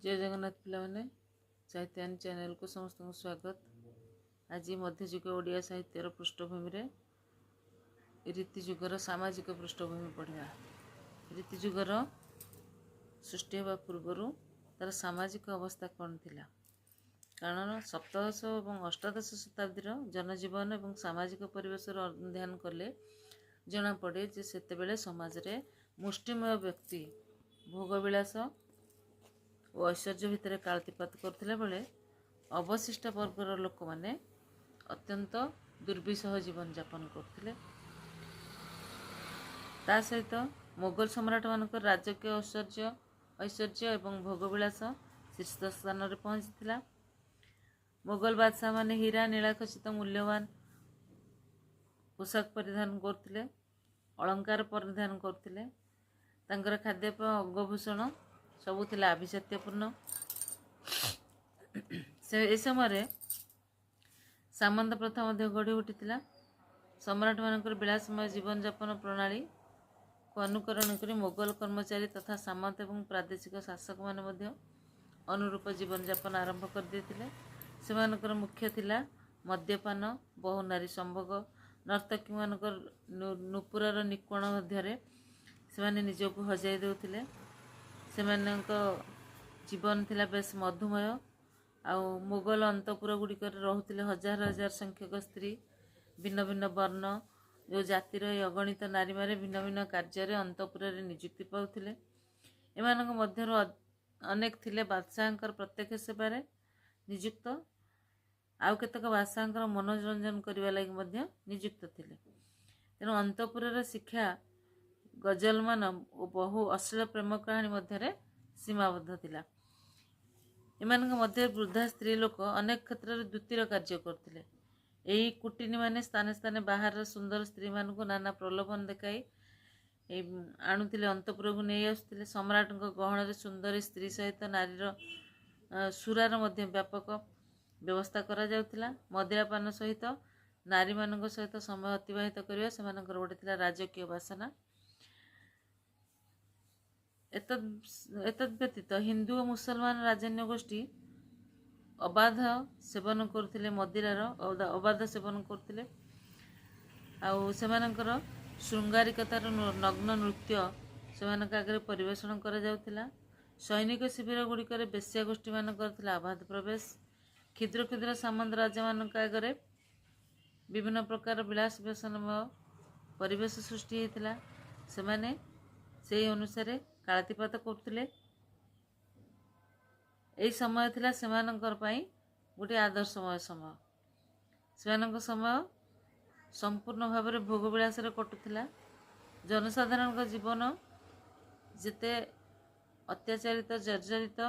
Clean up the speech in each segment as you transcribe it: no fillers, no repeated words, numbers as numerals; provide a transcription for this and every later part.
जय जगन्नाथ पिलाने साहित्यान चैनल को समस्त को स्वागत। आज मध्ययुग ओडिया साहित्यर पृष्ठभूमि रे रीतिजुगर सामाजिक पृष्ठभूमि पढ़ा। रीतिजुगर सृष्टि होगा पूर्वर तार सामाजिक अवस्था कौन थिला, कारण सप्तदश और अष्टादश शताब्दीर जनजीवन और सामाजिक परिवेश अध्ययन कले जना पड़े जे सेतेबेले समाज रे मुष्टिमय व्यक्ति भोगविलास और ऐश्वर्य भितर कालतीपात करथिला बेले अवशिष्ट वर्गर लोक माने अत्यंत दुर्विसह जीवन यापन करथिले। ता सहित मोगल सम्राट मानक राजकीय ऐश्वर्य एवं भोगविलास शीर्ष स्थान में पहुंची। मोगल बादशाह माने हीरा नीला खचित मूल्यवान पोशाक परिधान करथिले, अलंकार परिधान करथिले। तांकर खाद्यपेय अंगभूषण सबू थिला अभिजात्यपूर्ण। से ए समय सामंत प्रथा मध्य गढ़ी उठिथिला। सम्राट मानकर विलासमय जीवन यापन प्रणाली को अनुकरण करी मोगल कर्मचारी तथा सामंत एवं प्रादेशिक शासक माने मध्य अनुरूप जीवन यापन आरंभ कर देथिले। सेमानकर मुख्य थिला मद्यपान, बहु नारी संभोग, नर्तकी मानकर नुपुरर निकोण मध्यरे सेमाने निजको हजाई देउथिले। सेमानक जीवन थिला बेस मधुमय। आउ मुगल अंतपुर गुड़िक रोते हजार हजार संख्यक स्त्री भिन्न भिन्न वर्ण जो जातिर अगणित नारी मारे भिन्न भिन्न कार्य अंतपुर निजुक्ति पाउथिले। एमानक मध्यरु अनेक थिले बादशाहंकर प्रत्यक्ष सेवारे निजुक्त, आउ केतक बादशाहंकर मनोरंजन करने लगी मध्य निजुक्त थिले। तेणु अंतपुर शिक्षा गजलमान और बहु अश्लील प्रेम कहानी मध्य सीमाबद्ध थिला। एमानक मध्य वृद्धा स्त्री लोक अनेक क्षेत्र में द्वितीय कार्य करथिले। एही कुटिनी माने स्थाने स्थाने बाहर सुंदर स्त्री मानक नाना प्रलोभन देखाई आणुथिले, अंतपुर को नहीं आसुथिले। सम्राट गहन सुंदर स्त्री सहित नारीर सुरार मध्य व्यापक व्यवस्था करा जाउथिला। मदिरापान सहित नारी मानक सहित समय अतिबाहित करबा सेमानकर गोटे थिला राजकीय वासना। एतद व्यतीत हिंदू और मुसलमान राजन्य गोष्ठी अबाध सेवन करथिले, मदिरार अबाध सेवन करथिले। आउ सेमानकर श्रृंगारिकतार नग्न नृत्य सेमानक आगे परिवेषण करा जाउथिला। सैनिक शिविर गुड़िक बेश्या गोष्ठी मानकर थिला अबाध प्रवेश। क्षुद्र क्षुद्र सामंत राजा मानक आगे विभिन्न प्रकार विलास व्यसनमय परिवेश सृष्टि होता। सेमाने से अनुसार कालातीपात करथिले। एही समय थिला सेमानकर पई गोटे आदर्शमय समय। सेमानक समय संपूर्ण भाव में भोगविलास कटुला। जनसाधारण जीवन जेते अत्याचारित जर्जरित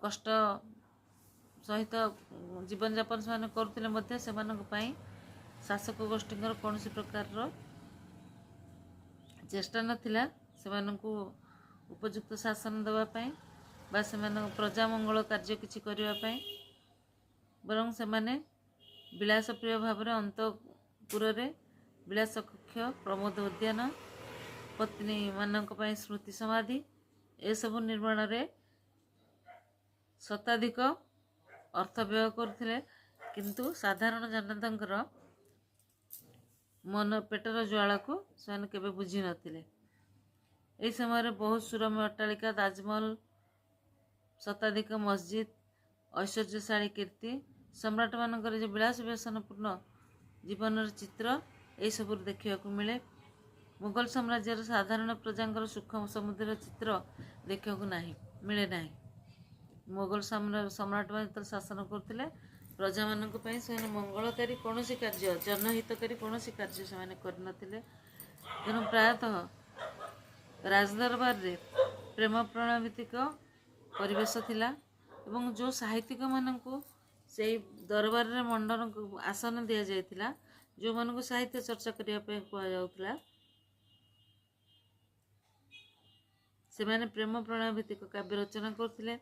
कष्ट सहित जीवन यापन से करथिले मध्य सेमानक पई शासक गोष्ठी कौन प्रकार चेष्टा नथिला सेमानकु उपयुक्त शासन देवाई बा सेमानक प्रजा मंगल कार्य किछि करिवा पई, बरं सेमाने विलास प्रिय भाव में अंतपुर विलास कक्ष, प्रमोद उद्यान, पत्नी मानक पई स्मृति समाधि एसबु निर्माण रे शताधिक अर्थ व्यय करथिले। किंतु साधारण जनतांकर मन पेटर ज्वाला को से केबे बुझी नथिले। एही समय बहुत सुरम्य अट्टालिका, ताजमहल, शताधिक मस्जिद, ऐश्वर्यशाली कीर्ति, सम्राट मानकर जो विलास व्यसनपूर्ण जीवन चित्र यही सब देखा मिले। मुगल साम्राज्यर साधारण प्रजा सुख समुद्र चित्र देखा मिले ना। मुगल सम्राट मान शासन करते प्रजा मान मंगलकारी कौन कार्य, जनहितकारी कौन कार्य से करनथिले। तेणु प्रायतः राजदरबार रे प्रेम प्रणभित्तिक परिवेश थिला एवं जो साहित्यिक मानक से दरबार रे मंडन आसन दि जाइथिला, जो मानक साहित्य चर्चा करिया पे कुआ जाउथिला, से माने प्रेम प्रणभित्तिक काव्य रचना करथिले,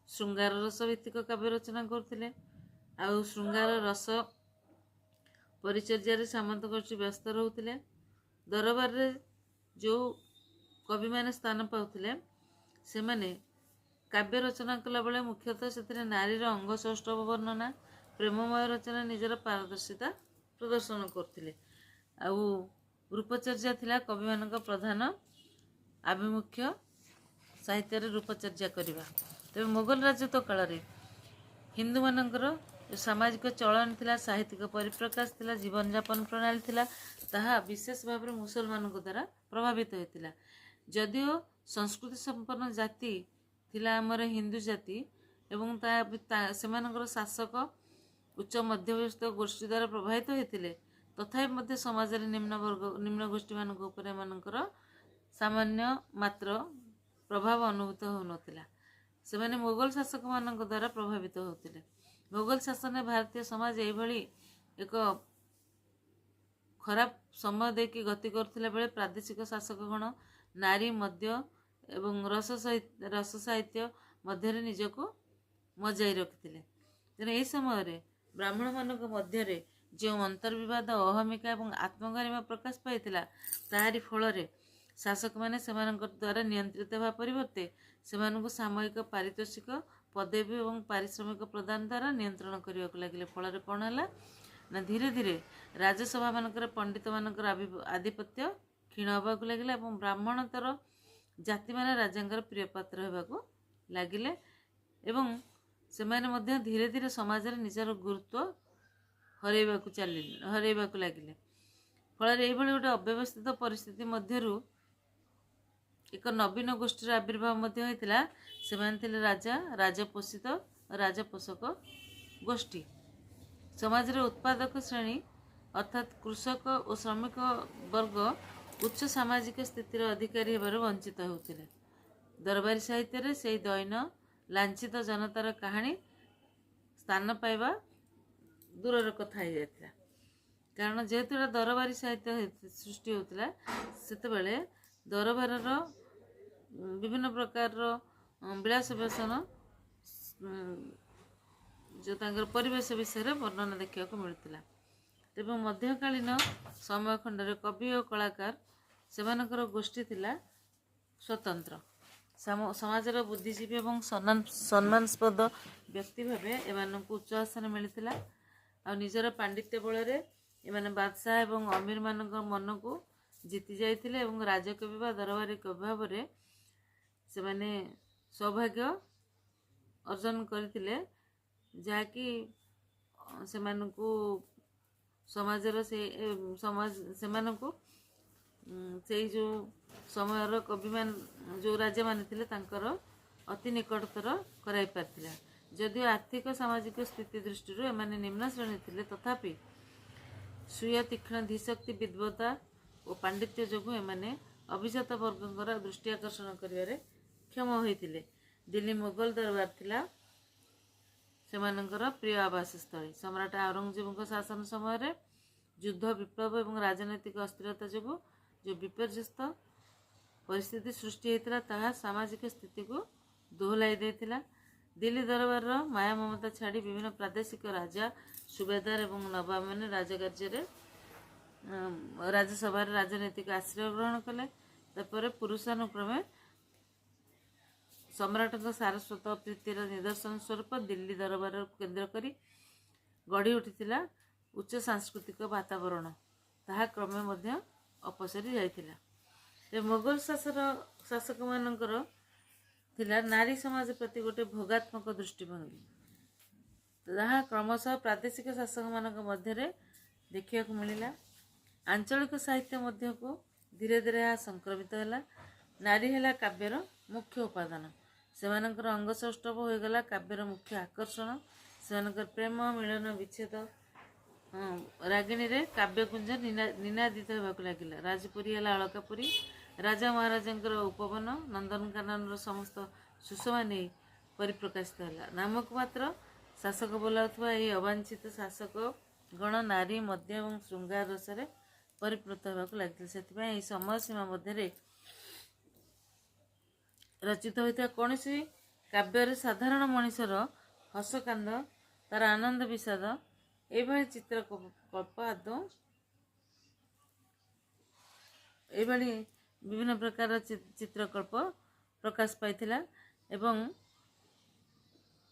श्रृंगार रस भित्तिक काव्य रचना करथिले। आउ श्रृंगार रस परिचर्या सामंत गोष्ठी व्यस्त रोते। दरबार रे जो कवि माने स्थान पाउथिले से माने କାବ୍ୟ ରଚନା କଲାବେଳେ ମୁଖ୍ୟତଃ ସେଥିରେ ନାରୀର ଅଙ୍ଗ ସୌଷ୍ଠବ ବର୍ଣ୍ଣନା, ପ୍ରେମମୟ ରଚନା ନିଜର ପାରଦର୍ଶିତା ପ୍ରଦର୍ଶନ କରୁଥିଲେ। ଆଉ ରୂପଚର୍ୟା ଥିଲା କବିମାନଙ୍କ ପ୍ରଧାନ ଆଭିମୁଖ୍ୟ ସାହିତ୍ୟରେ ରୂପଚର୍ୟା କରିବା। ତେବେ ମୋଗଲ ରାଜତ୍ୱ କାଳରେ ହିନ୍ଦୁମାନଙ୍କର ସାମାଜିକ ଚଳନ ଥିଲା, ସାହିତ୍ୟିକ ପରିପ୍ରକାଶ ଥିଲା, ଜୀବନଯାପନ ପ୍ରଣାଳୀ ଥିଲା, ତାହା ବିଶେଷ ଭାବରେ ମୁସଲମାନଙ୍କ ଦ୍ୱାରା ପ୍ରଭାବିତ ହୋଇଥିଲା। ଯଦିଓ ସଂସ୍କୃତି ସମ୍ପନ୍ନ ଜାତି ଥିଲା ଆମର ହିନ୍ଦୁ ଜାତି ଏବଂ ସେମାନଙ୍କର ଶାସକ ଉଚ୍ଚ ମଧ୍ୟବିତ୍ତ ଗୋଷ୍ଠୀ ଦ୍ୱାରା ପ୍ରଭାବିତ ହୋଇଥିଲେ, ତଥାପି ମଧ୍ୟ ସମାଜରେ ନିମ୍ନ ଗୋଷ୍ଠୀମାନଙ୍କ ଉପରେ ଏମାନଙ୍କର ସାମାନ୍ୟ ମାତ୍ର ପ୍ରଭାବ ଅନୁଭୂତ ହେଉନଥିଲା। ସେମାନେ ମୋଗଲ ଶାସକମାନଙ୍କ ଦ୍ୱାରା ପ୍ରଭାବିତ ହେଉଥିଲେ। ମୋଗଲ ଶାସନରେ ଭାରତୀୟ ସମାଜ ଏଇଭଳି ଏକ ଖରାପ ସମୟ ଦେଇକି ଗତି କରୁଥିଲା ବେଳେ ପ୍ରାଦେଶିକ ଶାସକଗଣ ନାରୀ, ମଦ୍ୟ ଏବଂ ରସ ସାହିତ୍ୟ ମଧ୍ୟରେ ନିଜକୁ ମଜାଇ ରଖିଥିଲେ। ତେଣୁ ଏହି ସମୟରେ ବ୍ରାହ୍ମଣମାନଙ୍କ ମଧ୍ୟରେ ଯେଉଁ ଅନ୍ତର୍ବିବାଦ, ଅହମିକା ଏବଂ ଆତ୍ମଗାରିମା ପ୍ରକାଶ ପାଇଥିଲା, ତାହାରି ଫଳରେ ଶାସକମାନେ ସେମାନଙ୍କ ଦ୍ୱାରା ନିୟନ୍ତ୍ରିତ ହେବା ପରିବର୍ତ୍ତେ ସେମାନଙ୍କୁ ସାମୟିକ ପାରିତୋଷିକ, ପଦବୀ ଏବଂ ପାରିଶ୍ରମିକ ପ୍ରଦାନ ଦ୍ୱାରା ନିୟନ୍ତ୍ରଣ କରିବାକୁ ଲାଗିଲେ। ଫଳରେ କ'ଣ ହେଲା ନା ଧୀରେ ଧୀରେ ରାଜସଭାମାନଙ୍କର ପଣ୍ଡିତମାନଙ୍କର ଆଧିପତ୍ୟ କ୍ଷୀଣ ହେବାକୁ ଲାଗିଲା ଏବଂ ବ୍ରାହ୍ମଣତର ଜାତିମାନେ ରାଜାଙ୍କର ପ୍ରିୟପାତ୍ର ହେବାକୁ ଲାଗିଲେ ଏବଂ ସେମାନେ ମଧ୍ୟ ଧୀରେ ଧୀରେ ସମାଜରେ ନିଜର ଗୁରୁତ୍ୱ ହରାଇବାକୁ ଲାଗିଲେ। ଫଳରେ ଏଇଭଳି ଗୋଟେ ଅବ୍ୟବସ୍ଥିତ ପରିସ୍ଥିତି ମଧ୍ୟରୁ ଏକ ନବୀନ ଗୋଷ୍ଠୀର ଆବିର୍ଭାବ ମଧ୍ୟ ହୋଇଥିଲା। ସେମାନେ ଥିଲେ ରାଜପୋଷିତ ରାଜପୋଷକ ଗୋଷ୍ଠୀ। ସମାଜରେ ଉତ୍ପାଦକ ଶ୍ରେଣୀ ଅର୍ଥାତ୍ କୃଷକ ଓ ଶ୍ରମିକ ବର୍ଗ ଉଚ୍ଚ ସାମାଜିକ ସ୍ଥିତିର ଅଧିକାରୀ ହେବାରୁ ବଞ୍ଚିତ ହେଉଥିଲେ। ଦରବାରୀ ସାହିତ୍ୟରେ ସେହି ଦୈନ ଲାଞ୍ଛିତ ଜନତାର କାହାଣୀ ସ୍ଥାନ ପାଇବା ଦୂରର କଥା ହେଇଯାଇଥିଲା। କାରଣ ଯେହେତୁ ଏଟା ଦରବାରୀ ସାହିତ୍ୟ ସୃଷ୍ଟି ହେଉଥିଲା, ସେତେବେଳେ ଦରବାରର ବିଭିନ୍ନ ପ୍ରକାରର ବିଳାସ ବ୍ୟସନ ଯେଉଁ ତାଙ୍କର ପରିବେଶ ବିଷୟରେ ବର୍ଣ୍ଣନା ଦେଖିବାକୁ ମିଳୁଥିଲା। ତେବେ ମଧ୍ୟକାଳୀନ ସମୟ ଖଣ୍ଡରେ କବି ଓ କଳାକାର ସେମାନଙ୍କର ଗୋଷ୍ଠୀ ଥିଲା ସ୍ୱତନ୍ତ୍ର। ସମାଜର ବୁଦ୍ଧିଜୀବୀ ଏବଂ ସମ୍ମାନସ୍ପଦ ବ୍ୟକ୍ତି ଭାବେ ଏମାନଙ୍କୁ ଉଚ୍ଚ ଆସନ ମିଳିଥିଲା। ଆଉ ନିଜର ପାଣ୍ଡିତ୍ୟ ବଳରେ ଏମାନେ ବାଦଶାହ ଏବଂ ଅମୀରମାନଙ୍କ ମନକୁ ଜିତି ଯାଇଥିଲେ ଏବଂ ରାଜକବି ବା ଦରବାରୀ କବି ଭାବରେ ସେମାନେ ସୌଭାଗ୍ୟ ଅର୍ଜନ କରିଥିଲେ, ଯାହାକି ସେମାନଙ୍କୁ ସେମାନଙ୍କୁ ସେଇ ଯେଉଁ ସମୟର କବିମାନେ ଯେଉଁ ରାଜାମାନେ ଥିଲେ ତାଙ୍କର ଅତି ନିକଟତର କରାଇ ପାରିଥିଲା। ଯଦିଓ ଆର୍ଥିକ ସାମାଜିକ ସ୍ଥିତି ଦୃଷ୍ଟିରୁ ଏମାନେ ନିମ୍ନ ଶ୍ରେଣୀ ଥିଲେ, ତଥାପି ସ୍ୱୀୟ ତୀକ୍ଷ୍ଣ ଧୀଶକ୍ତି, ବିଦ୍ବତା ଓ ପାଣ୍ଡିତ୍ୟ ଯୋଗୁଁ ଏମାନେ ଅଭିଜାତ ବର୍ଗଙ୍କର ଦୃଷ୍ଟି ଆକର୍ଷଣ କରିବାରେ କ୍ଷମ ହୋଇଥିଲେ। ଦିଲ୍ଲୀ ମୋଗଲ ଦରବାର ଥିଲା ସେମାନଙ୍କର ପ୍ରିୟ ଆବାସସ୍ଥଳୀ। ସମ୍ରାଟ ଔରଙ୍ଗଜେବଙ୍କ ଶାସନ ସମୟରେ ଯୁଦ୍ଧ, ବିପ୍ଳବ ଏବଂ ରାଜନୈତିକ ଅସ୍ଥିରତା ଯୋଗୁଁ ଯେଉଁ ବିପର୍ଯ୍ୟସ୍ତ ପରିସ୍ଥିତି ସୃଷ୍ଟି ହୋଇଥିଲା, ତାହା ସାମାଜିକ ସ୍ଥିତିକୁ ଦୋହଲାଇ ଦେଇଥିଲା। ଦିଲ୍ଲୀ ଦରବାରର ମାୟା ମମତା ଛାଡ଼ି ବିଭିନ୍ନ ପ୍ରାଦେଶିକ ରାଜା, ସୁବେଦାର ଏବଂ ନବାବମାନେ ରାଜସଭାରେ ରାଜନୈତିକ ଆଶ୍ରୟ ଗ୍ରହଣ କଲେ। ତାପରେ ପୁରୁଷାନୁକ୍ରମେ ସମ୍ରାଟଙ୍କ ସାରସ୍ୱତ ପ୍ରୀତିର ନିଦର୍ଶନ ସ୍ୱରୂପ ଦିଲ୍ଲୀ ଦରବାରକୁ କେନ୍ଦ୍ର କରି ଗଢ଼ି ଉଠିଥିଲା ଉଚ୍ଚ ସାଂସ୍କୃତିକ ବାତାବରଣ, ତାହା କ୍ରମେ ମଧ୍ୟ ଅପସରି ଯାଇଥିଲା। ମୋଗଲ ଶାସକମାନଙ୍କର ଥିଲା ନାରୀ ସମାଜ ପ୍ରତି ଗୋଟେ ଭୋଗାତ୍ମକ ଦୃଷ୍ଟିଭଙ୍ଗୀ, ଯାହା କ୍ରମଶଃ ପ୍ରାଦେଶିକ ଶାସକମାନଙ୍କ ମଧ୍ୟରେ ଦେଖିବାକୁ ମିଳିଲା। ଆଞ୍ଚଳିକ ସାହିତ୍ୟ ମଧ୍ୟକୁ ଧୀରେ ଧୀରେ ଏହା ସଂକ୍ରମିତ ହେଲା। ନାରୀ ହେଲା କାବ୍ୟର ମୁଖ୍ୟ ଉପାଦାନ। ସେମାନଙ୍କର ଅଙ୍ଗ ସୌଷ୍ଠବ ହୋଇଗଲା କାବ୍ୟର ମୁଖ୍ୟ ଆକର୍ଷଣ। ସେମାନଙ୍କର ପ୍ରେମ, ମିଳନ, ବିଚ୍ଛେଦ ରାଗିଣୀରେ କାବ୍ୟକୁଞ୍ଜ ନିନାଦିତ ହେବାକୁ ଲାଗିଲା। ରାଜପୁରୀ ହେଲା ଅଳକାପୁରୀ, ରାଜା ମହାରାଜାଙ୍କର ଉପବନ, ନନ୍ଦନକାନନର ସମସ୍ତ ସୁଷମା ନେଇ ପରିପ୍ରକାଶିତ ହେଲା। ନାମକୁ ମାତ୍ର ଶାସକ ବୋଲାଉଥିବା ଏହି ଅବାଞ୍ଛିତ ଶାସକ ଗଣ ନାରୀ, ମଦ୍ୟ ଏବଂ ଶୃଙ୍ଗାର ରସରେ ପରିପୂତ ହେବାକୁ ଲାଗିଥିଲେ। ସେଥିପାଇଁ ଏହି ସମୟ ସୀମା ମଧ୍ୟରେ ରଚିତ ହୋଇଥିବା କୌଣସି କାବ୍ୟରେ ସାଧାରଣ ମଣିଷର ହସକାନ୍ଦ, ତାର ଆନନ୍ଦ ବିଷାଦ, ଏଇଭଳି ବିଭିନ୍ନ ପ୍ରକାର ଚିତ୍ରକଳ୍ପ ପ୍ରକାଶ ପାଇଥିଲା ଏବଂ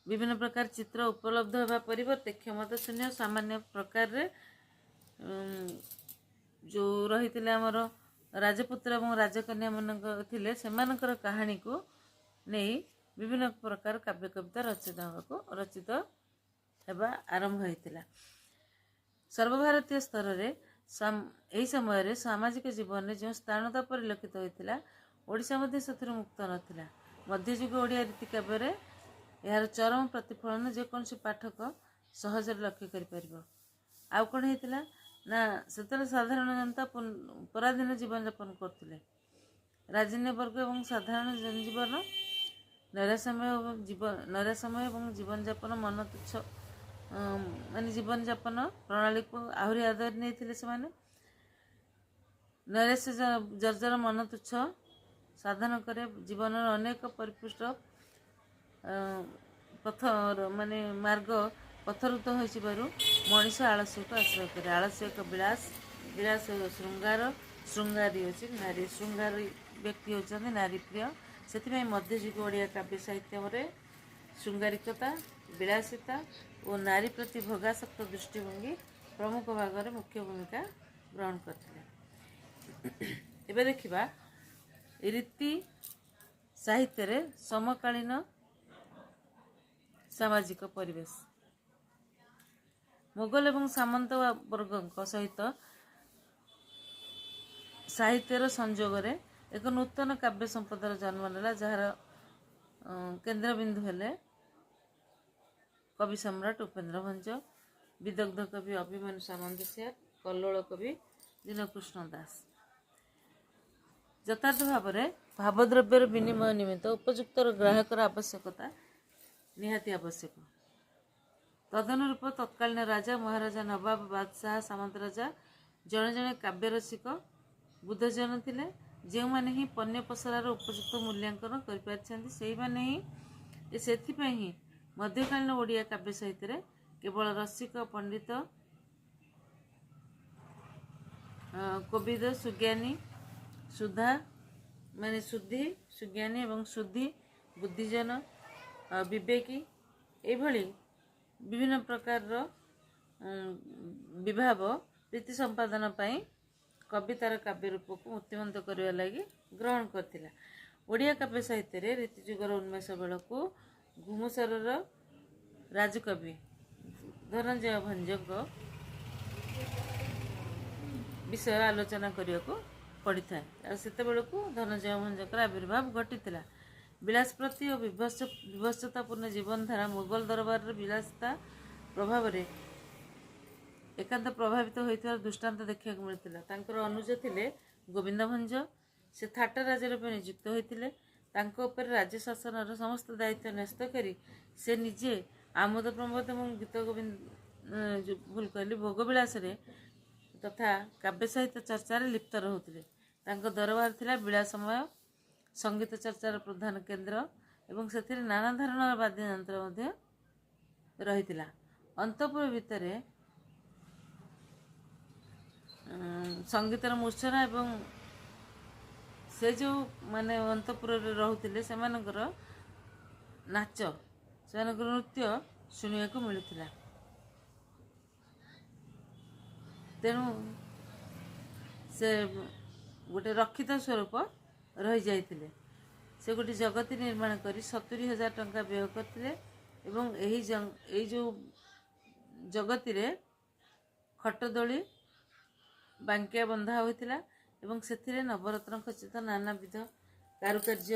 विभिन्न प्रकार चित्र उपलब्ध होगा परिवर्ते क्षमता शून्य सामान्य प्रकार रे जो रही आमर राजपुत्र और राजकन्या मान थिले सेमानकर कहानी को नहीं विभिन्न प्रकार काव्य कविता रचित होगा आरंभ होता। सर्वभारतीय स्तर में यही समय सामाजिक जीवन में जो स्थानता परिलक्षित होता ओडिशा मध्य से मुक्त नथिला। मध्ययुग ओडिया रीति काव्य यार चरम प्रतिफलन जेकोसी पाठक सहज लक्ष्य कर आउ कौन होता ना से साधारण जनता पराधीन जीवन यापन करते राजन्य वर्ग और साधारण जनजीवन नैराश्यमय और जीवन यापन मन तुच्छ माने जीवन यापन प्रणाली को आहरी आदर नहीं से नैराश्य जर्जर मन तुच्छ साधन करे जीवन अनेक परिपुष्ट पथ माने मार्ग पथरुत हो मनीष आलस्य को आश्रय करे। आलस्य एक विलास विलास श्रृंगार श्रृंगारी अच्छी नारी श्रृंगारी व्यक्ति होती नारी प्रिय से मध्ययुग ओडिया काव्य साहित्य में श्रृंगारिकता विलासिता और नारी प्रति भोगासक्त दृष्टिभंगी प्रमुख भाग में मुख्य भूमिका ग्रहण करते। एबे देखिबा रीति साहित्य रे समकालीन सामाजिक परिवेश मुगल एवं सामंत वर्ग सहित साहित्यर संजोग रे एक नूतन काव्य संपदार जन्म नेला जार केन्द्रबिंदु हेले कवि सम्राट उपेन्द्र भंज विदग्ध कवि अभिमन्यु सामंतसियार कल्लोल कवि दीनकृष्ण दास। यथार्थ भाव में भावद्रव्यर विनिमय निमित्त उपयुक्त ग्राहकर आवश्यकता निहाती आवश्यक। तदनुरूप तत्कालीन राजा महाराजा नवाब बादशाह सामंत राजा जड़े जड़े काव्य रसिक बुद्धजन थिले जो मैंने ही पन्य पसरार उपयुक्त मूल्यांकन कर मध्यकालीन ओडिया काव्य साहित्य केवल रसिक पंडित कविद सुज्ञानी सुधा माने शुद्धि सुज्ञानी एवं शुद्धि बुद्धिजन विवेकी एभली विभिन्न प्रकार विभाव प्रीति संपादन पाई कवितार काव्य रूप को मूर्तिमंत करने लगी ग्रहण करथिला। ओडिया काव्य साहित्य रे रीतिजुगर उन्मेष बेल को घुमुसर राजकवि धनंजय भंज विषय आलोचना करने को पड़ी था। से धनंजय भंजकर आविर्भाव घटी विलास प्रति और विभत्सतापूर्ण जीवन धारा मुगल दरबार विलासिता प्रभाव रे एकांत प्रभावित होता दृष्टांत देखा मिलता। अनुज थे गोविंद भंज से थाटा राजा रूप नियुक्त होते राज्य शासन समस्त दायित्व न्यस्त करी से निजे आमोद प्रमोद और गीत गोविंद भूल कहली भोगविलास तथा काव्य साहित्य चर्चार लिप्त रोते। दरबार थिला विलासमय संगीत चर्चार प्रधान केन्द्र एवं से नाना धरण वाद्ययंत्र रही। अंतपुर भितर संगीतर मूर्छना एवं से जो माने अंतपुर रोते से नाच से नृत्य शुणा को मिलूला। तेणु से गोटे रक्षित स्वरूप रही जाइतिले। से गोटे जगती निर्माण करी 70,000 टंका व्यय करथिले एवं एही जो जगती रे खटदोली बांकिया बंधा होइतिला एवं सेथिरे नवरत्न खचित नानाविध कारुकार्य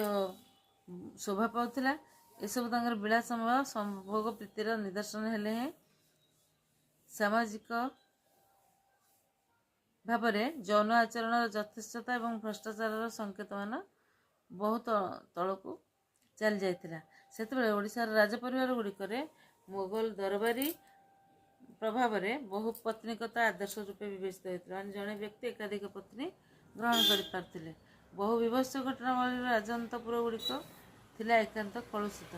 शोभा पाउथिला। एसबु तांकर विलासमय संभोग प्रीतिर निदर्शन हेले हैं। सामाजिक भाव में जौन आचरण यथेष्टता और भ्रष्टाचार संकेत मान बहुत तल को चली जाता। से ओडिशार राजपरिवार गुड़िक मोगल दरबारी प्रभाव में बहुपत्निकता आदर्श रूपे विवेचित होता। जड़े व्यक्ति एकाधिक पत्नी ग्रहण कर बहु विभत्स घटनावली राजअंतपुर गुड़िक थिला एकांत कलुषित।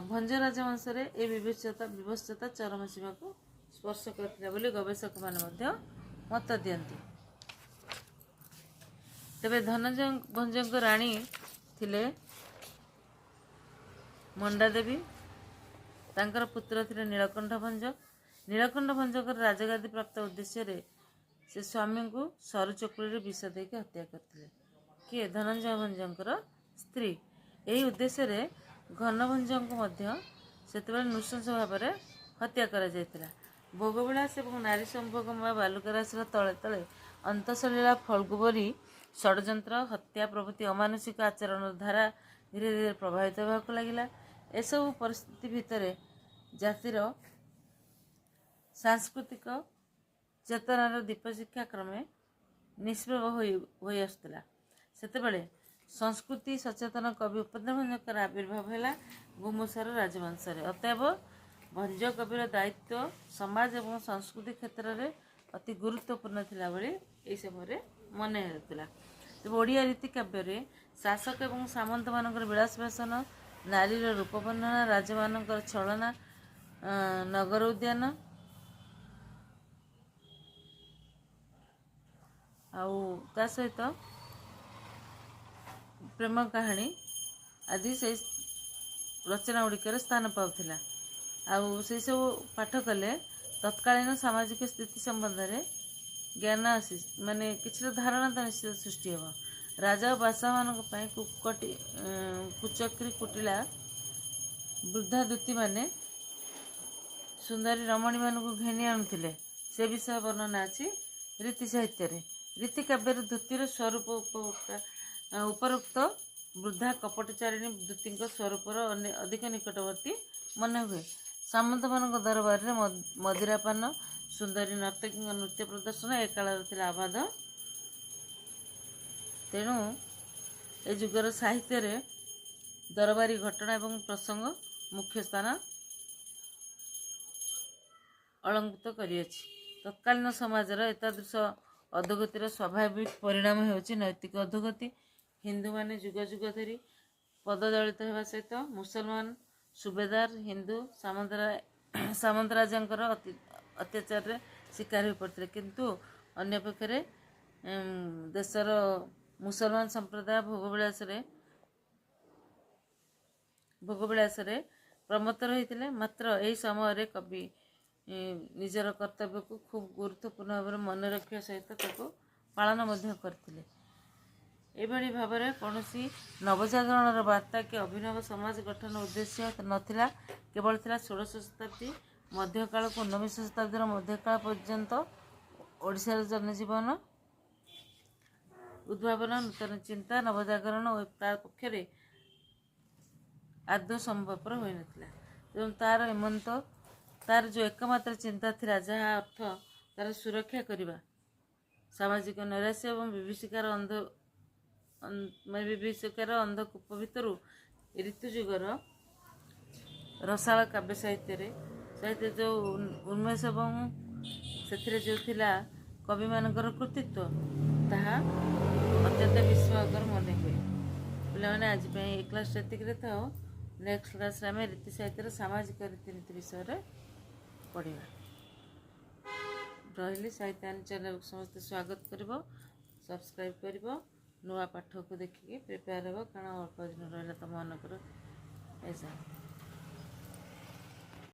भंज राजवंश ए विभत्सता चरम सीमा को स्पर्श करथिला गवेषक माने मत दियंती। तेबे धनंजय भंजक राणी ଥିଲେ ମଣ୍ଡା ଦେବୀ, ତାଙ୍କର ପୁତ୍ର ଥିଲେ ନୀଳକଣ୍ଠ ଭଞ୍ଜ। ନୀଳକଣ୍ଠ ଭଞ୍ଜଙ୍କର ରାଜଗାଦି ପ୍ରାପ୍ତ ଉଦ୍ଦେଶ୍ୟରେ ସେ ସ୍ୱାମୀଙ୍କୁ ସରୁ ଚକୁଳିରେ ବିଷ ଦେଇକି ହତ୍ୟା କରିଥିଲେ। କିଏ? ଧନଞ୍ଜୟ ଭଞ୍ଜଙ୍କର ସ୍ତ୍ରୀ। ଏହି ଉଦ୍ଦେଶ୍ୟରେ ଘନଭଞ୍ଜଙ୍କୁ ମଧ୍ୟ ସେତେବେଳେ ନୃଶଂସ ଭାବରେ ହତ୍ୟା କରାଯାଇଥିଲା। ଭୋଗବିଳାସ ଏବଂ ନାରୀ ସମ୍ଭୋଗମୟ ବାଲୁକାରାଶିର ତଳେ ତଳେ ଅନ୍ତଃସଲୀଳା ଫଲ୍ଗୁ ପରି ଷଡ଼ଯନ୍ତ୍ର, ହତ୍ୟା ପ୍ରଭୃତି ଅମାନୁଷିକ ଆଚରଣର ଧାରା ଧୀରେ ଧୀରେ ପ୍ରଭାବିତ ହେବାକୁ ଲାଗିଲା। ଏସବୁ ପରିସ୍ଥିତି ଭିତରେ ଜାତିର ସାଂସ୍କୃତିକ ଚେତନାର ଦୀପଶିକ୍ଷା କ୍ରମେ ନିଷ୍ପ୍ରଭ ହୋଇ ଆସୁଥିଲା। ସେତେବେଳେ ସଂସ୍କୃତି ସଚେତନ କବି ଉପେନ୍ଦ୍ର ଭଞ୍ଜଙ୍କର ଆବିର୍ଭାବ ହେଲା ଗୁମୁସାର ରାଜବଂଶରେ। ଅତଏବ ଭଞ୍ଜ କବିର ଦାୟିତ୍ୱ ସମାଜ ଏବଂ ସଂସ୍କୃତି କ୍ଷେତ୍ରରେ ଅତି ଗୁରୁତ୍ୱପୂର୍ଣ୍ଣ ଥିଲା ଭଳି ଏହି ସମୟରେ ମନେ ହେଉଥିଲା। ତେବେ ଓଡ଼ିଆ ରୀତି କାବ୍ୟରେ ଶାସକ ଏବଂ ସାମନ୍ତମାନଙ୍କର ବିଳାସ ବେସନ, ନାରୀର ରୂପ ବର୍ଣ୍ଣନା, ରାଜାମାନଙ୍କର ଛଳନା, ନଗର ଉଦ୍ୟାନ ଆଉ ତା ସହିତ ପ୍ରେମ କାହାଣୀ ଆଦି ସେଇ ରଚନା ଗୁଡ଼ିକରେ ସ୍ଥାନ ପାଉଥିଲା। ଆଉ ସେସବୁ ପାଠ କଲେ ତତ୍କାଳୀନ ସାମାଜିକ ସ୍ଥିତି ସମ୍ବନ୍ଧରେ ଜ୍ଞାନ ମାନେ କିଛିଟା ଧାରଣା ତ ନିଶ୍ଚିତ ସୃଷ୍ଟି ହେବ। ରାଜା ଓ ବାଦଶାହମାନଙ୍କ ପାଇଁ କୁଚକ୍ରୀ କୁଟିଳା ବୃଦ୍ଧା ଦୂତୀମାନେ ସୁନ୍ଦରୀ ରମଣୀମାନଙ୍କୁ ଘେନି ଆଣୁଥିଲେ, ସେ ବିଷୟ ବର୍ଣ୍ଣନା ଅଛି ରୀତି ସାହିତ୍ୟରେ। ରୀତି କାବ୍ୟରେ ଦୂତୀର ସ୍ୱରୂପ ଉପରୋକ୍ତ ବୃଦ୍ଧା କପଟଚାରିଣୀ ଦୂତୀଙ୍କ ସ୍ୱରୂପର ଅଧିକ ନିକଟବର୍ତ୍ତୀ ମନେ ହୁଏ। ସାମନ୍ତମାନଙ୍କ ଦରବାରରେ ମଦିରାପାନ, ସୁନ୍ଦରୀ ନର୍ତ୍ତକୀଙ୍କ ନୃତ୍ୟ ପ୍ରଦର୍ଶନ ଏ କାଳରେ ଥିଲା ଅବାଧ। ତେଣୁ ଏ ଯୁଗର ସାହିତ୍ୟରେ ଦରବାରୀ ଘଟଣା ଏବଂ ପ୍ରସଙ୍ଗ ମୁଖ୍ୟ ସ୍ଥାନ ଅଳଙ୍କୃତ କରିଅଛି। ତତ୍କାଳୀନ ସମାଜର ଏତାଦୃଶ ଅଧୋଗତିର ସ୍ୱାଭାବିକ ପରିଣାମ ହେଉଛି ନୈତିକ ଅଧୋଗତି। ହିନ୍ଦୁମାନେ ଯୁଗ ଯୁଗ ଧରି ପଦଦଳିତ ହେବା ସହିତ ମୁସଲମାନ, ସୁବେଦାର, ହିନ୍ଦୁ, ସାମନ୍ତ ରାଜାଙ୍କର ଅତ୍ୟାଚାରରେ ଶିକାର ହୋଇପଡ଼ିଥିଲେ। କିନ୍ତୁ ଅନ୍ୟପକ୍ଷରେ ଦେଶର ମୁସଲମାନ ସମ୍ପ୍ରଦାୟ ଭୋଗବିଳାସରେ ପ୍ରମତ୍ତ ରହିଥିଲେ। ମାତ୍ର ଏହି ସମୟରେ କବି ନିଜର କର୍ତ୍ତବ୍ୟକୁ ଖୁବ୍ ଗୁରୁତ୍ୱପୂର୍ଣ୍ଣ ଭାବରେ ମନେ ରଖିବା ସହିତ ତାକୁ ପାଳନ ମଧ୍ୟ କରିଥିଲେ। ଏଭଳି ଭାବରେ କୌଣସି ନବଜାଗରଣର ବାର୍ତ୍ତା କି ଅଭିନବ ସମାଜ ଗଠନ ଉଦ୍ଦେଶ୍ୟ ନଥିଲା। କେବଳ ଥିଲା 16ଶ ଶତାବ୍ଦୀ ମଧ୍ୟକାଳକୁ 19ବିଂଶ ଶତାବ୍ଦୀର ମଧ୍ୟକାଳ ପର୍ଯ୍ୟନ୍ତ ଓଡ଼ିଶାର ଜନଜୀବନ ଉଦ୍ଭାବନ, ନୂତନ ଚିନ୍ତା, ନବଜାଗରଣ ଓ ତା ପକ୍ଷରେ ଆଦୌ ସମ୍ଭବପର ହୋଇନଥିଲା। ଏବଂ ତାର ଯେଉଁ ଏକମାତ୍ର ଚିନ୍ତା ଥିଲା, ଯାହା ଅର୍ଥ ତାର ସୁରକ୍ଷା କରିବା, ସାମାଜିକ ନୈରାଶ୍ୟ ଏବଂ ବିଭୀଷିକାର ଅନ୍ଧକୂପ ଭିତରୁ ଋତୁଯୁଗର ରସାଳ କାବ୍ୟ ସାହିତ୍ୟରେ ଯେଉଁ ଉନ୍ମେଷ ଏବଂ ସେଥିରେ ଯେଉଁ ଥିଲା କବିମାନଙ୍କର କୃତିତ୍ୱ, ତାହା ଅତ୍ୟନ୍ତ ବିସ୍ମୟକର ମନେ ହୁଏ। ପିଲାମାନେ ଆଜି ପାଇଁ ଏ କ୍ଲାସ୍ ଏତିକିରେ ଥାଉ। ନେକ୍ସଟ କ୍ଲାସ୍ରେ ଆମେ ରୀତି ସାହିତ୍ୟର ସାମାଜିକ ରୀତିନୀତି ବିଷୟରେ ପଢ଼ିବା। ରହିଲି। ସାହିତ୍ୟାୟନ ଚ୍ୟାନେଲକୁ ସମସ୍ତେ ସ୍ୱାଗତ କରିବ, ସବସ୍କ୍ରାଇବ୍ କରିବ, ନୂଆ ପାଠକୁ ଦେଖିକି ପ୍ରିପେୟାର ହେବ, କାରଣ ଅଳ୍ପ ଦିନ ରହିଲା ତୁମମାନଙ୍କର ଏକ୍ସାମ୍।